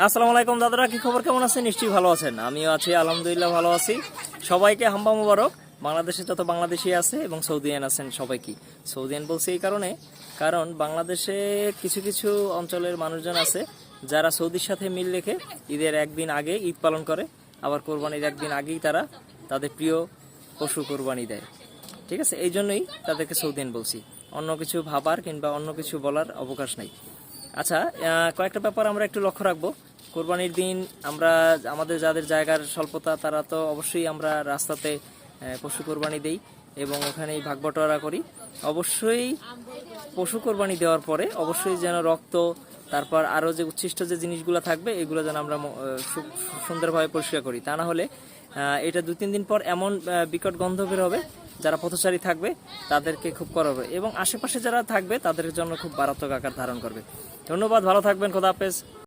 আসসালামু আলাইকুম দাদারা, কি খবর, কেমন আছেন? নিশ্চয়ই ভালো আছেন। আমিও আছি, আলহামদুলিল্লাহ ভালো আছি। সবাইকে হাম্বা মুবারক। বাংলাদেশে যত বাংলাদেশি আছে এবং সৌদিয়ান আছেন সবাইকে। সৌদিয়ান বলছি এই কারণে, কারণ বাংলাদেশে কিছু কিছু অঞ্চলের মানুষজন আছে যারা সৌদির সাথে মিল রেখে ঈদের একদিন আগে ঈদ পালন করে, আবার কোরবানির একদিন আগেই তারা তাদের প্রিয় পশু কোরবানি দেয়। ঠিক আছে, এই জন্যই তাদেরকে সৌদিয়ান বলছি। অন্য কিছু ভাবার কিংবা অন্য কিছু বলার অবকাশ নাই। আচ্ছা, কয়েকটা ব্যাপার আমরা একটু লক্ষ্য রাখবো। কোরবানির দিন আমরা আমাদের যাদের জায়গার স্বল্পতা তারা তো অবশ্যই আমরা রাস্তাতে পশু কোরবানি দেই এবং ওখানেই ভাগ বটোয়ারা করি। অবশ্যই পশু কোরবানি দেওয়ার পরে অবশ্যই যেন রক্ত, তারপর আরও যে উচ্ছিষ্ট যে জিনিসগুলো থাকবে এগুলো যেন আমরা সুন্দরভাবে পরিষ্কার করি। তা না হলে এটা 2-3 দিন পর এমন বিকট গন্ধ বের হবে, যারা পথচারী থাকবে তাদেরকে খুব করবে এবং আশেপাশে যারা থাকবে তাদের জন্য খুব মারাত্মক আকার ধারণ করবে। ধন্যবাদ, ভালো থাকবেন, খোদা হাফেজ।